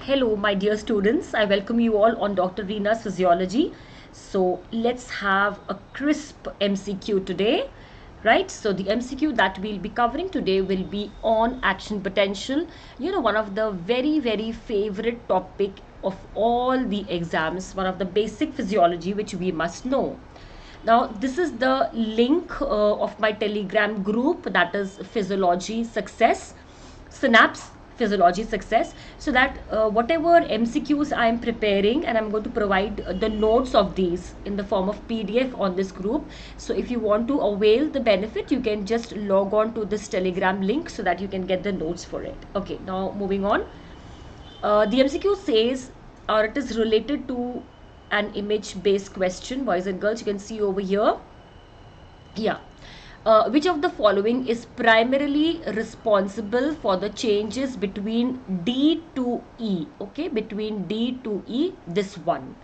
Hello, my dear students. I welcome you all on Dr. Reena's Physiology. So let's have a crisp MCQ today, right? So the MCQ that we'll be covering today will be on action potential. You know, one of the very favorite topic of all the exams, one of the basic physiology which we must know. Now, this is the link of my Telegram group, that is Physiology Success, Synapse Physiology Success, so that whatever MCQs I am preparing, and I'm going to provide the notes of these in the form of PDF on this group. So if you want to avail the benefit, you can just log on to this Telegram link so that you can get the notes for it. Okay, now moving on. The MCQ says, or it is related to an image based question, boys and girls. You can see over here. Yeah. Which of the following is primarily responsible for the changes between D to E? Okay, between D to E, this one.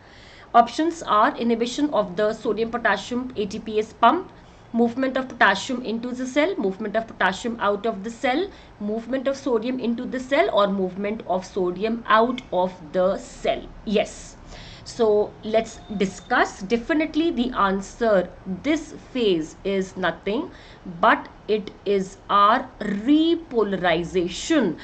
Options are inhibition of the sodium potassium ATPase pump, movement of potassium into the cell, movement of potassium out of the cell, movement of sodium into the cell, or movement of sodium out of the cell. Yes. So let's discuss. Definitely the answer, this phase is nothing but it is our repolarization.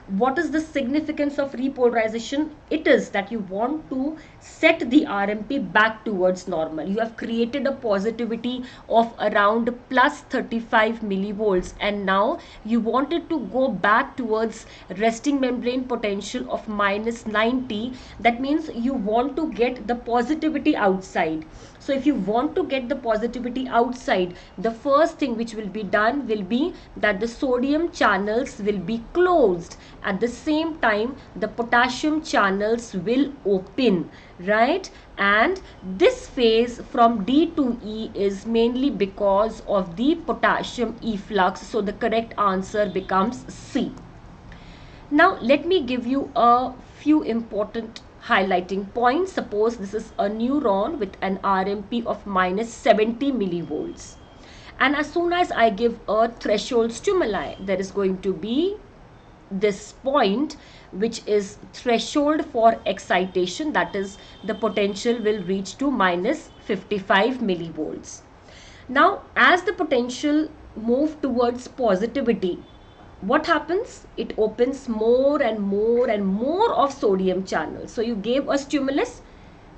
What is the significance of repolarization? It is that you want to set the RMP back towards normal. You have created a positivity of around plus 35 millivolts, and now you want it to go back towards resting membrane potential of minus 90. That means you want to get the positivity outside. So if you want to get the positivity outside, the first thing which will be done will be that the sodium channels will be closed. At the same time, the potassium channels will open, right? And this phase from D to E is mainly because of the potassium efflux. So the correct answer becomes C. Now let me give you a few important highlighting points. Suppose this is a neuron with an RMP of minus 70 millivolts, and as soon as I give a threshold stimuli, there is going to be this point which is threshold for excitation, that is the potential will reach to minus 55 millivolts. Now as the potential move towards positivity, what happens? It opens more and more of sodium channels. So you gave a stimulus,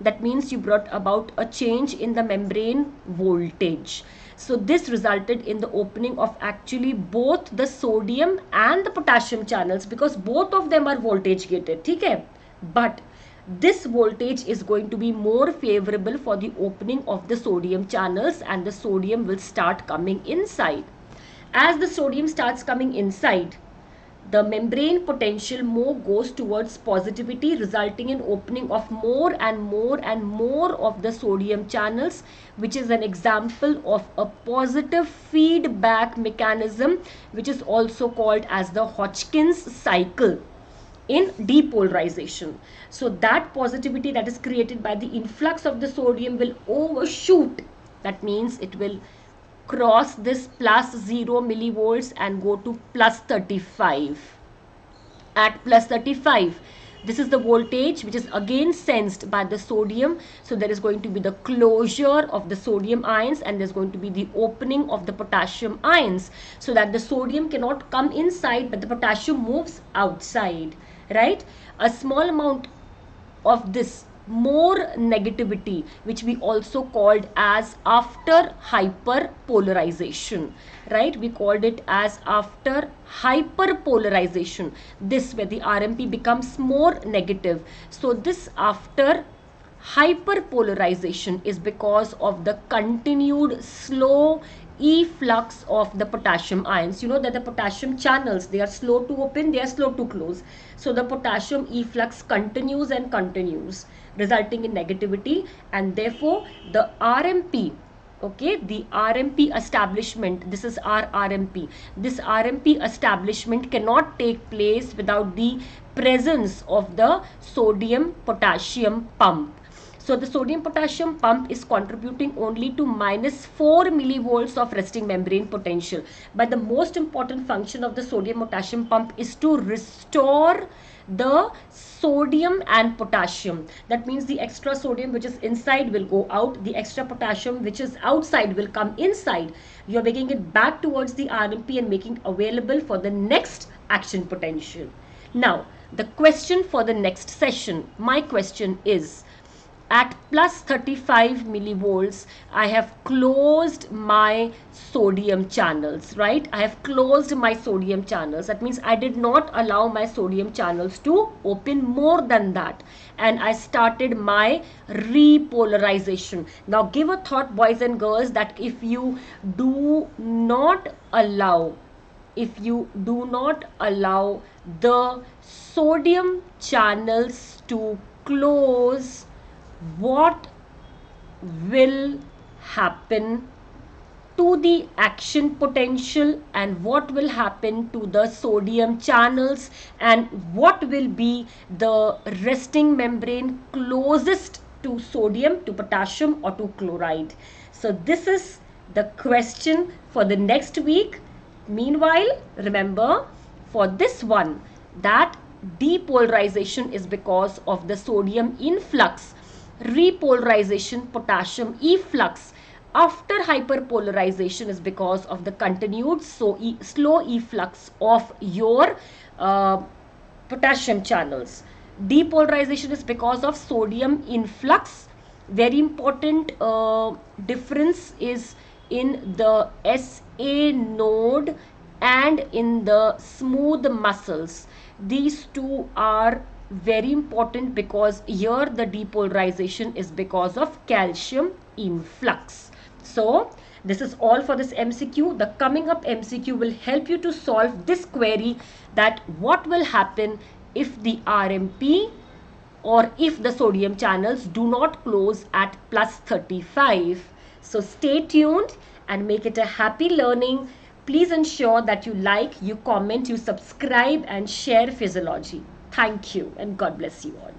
that means you brought about a change in the membrane voltage. So this resulted in the opening of actually both the sodium and the potassium channels, because both of them are voltage gated, okay? But this voltage is going to be more favorable for the opening of the sodium channels, and the sodium will start coming inside. As the sodium starts coming inside, the membrane potential more goes towards positivity, resulting in opening of more and more of the sodium channels, which is an example of a positive feedback mechanism, which is also called as the Hodgkin's cycle in depolarization. So that positivity that is created by the influx of the sodium will overshoot. That means it will cross this plus 0 millivolts and go to plus 35. At plus 35, this is the voltage which is again sensed by the sodium. So there is going to be the closure of the sodium ions, and there's going to be the opening of the potassium ions, so that the sodium cannot come inside but the potassium moves outside, right? A small amount of this more negativity, which we also called as after hyperpolarization, right? We called it as after hyperpolarization. This where the RMP becomes more negative. So this after hyperpolarization is because of the continued slow efflux of the potassium ions. You know that the potassium channels, they are slow to open, they are slow to close. So the potassium efflux continues and continues, resulting in negativity, and therefore the RMP, okay, the RMP establishment, this is our RMP. This RMP establishment cannot take place without the presence of the sodium potassium pump. So the sodium potassium pump is contributing only to minus 4 millivolts of resting membrane potential. But the most important function of the sodium potassium pump is to restore the sodium and potassium. That means the extra sodium which is inside will go out, the extra potassium which is outside will come inside. You are making it back towards the RMP and making available for the next action potential. Now, the question for the next session, my question is, at plus 35 millivolts, I have closed my sodium channels, right? I have closed my sodium channels. That means I did not allow my sodium channels to open more than that. And I started my repolarization. Now give a thought, boys and girls, that if you do not allow the sodium channels to close, what will happen to the action potential and what will happen to the sodium channels, and what will be the resting membrane closest to sodium, to potassium, or to chloride. So this is the question for the next week. Meanwhile, remember for this one that depolarization is because of the sodium influx, repolarization, potassium efflux. After hyperpolarization is because of the continued slow efflux of your potassium channels. Depolarization is because of sodium influx. Very important difference is in the SA node and in the smooth muscles. These two are very important because here the depolarization is because of calcium influx. So this is all for this MCQ. The coming up MCQ will help you to solve this query, that what will happen if the RMP or if the sodium channels do not close at plus 35. So stay tuned and make it a happy learning. Please ensure that you like, you comment, you subscribe and share physiology. Thank you and God bless you all.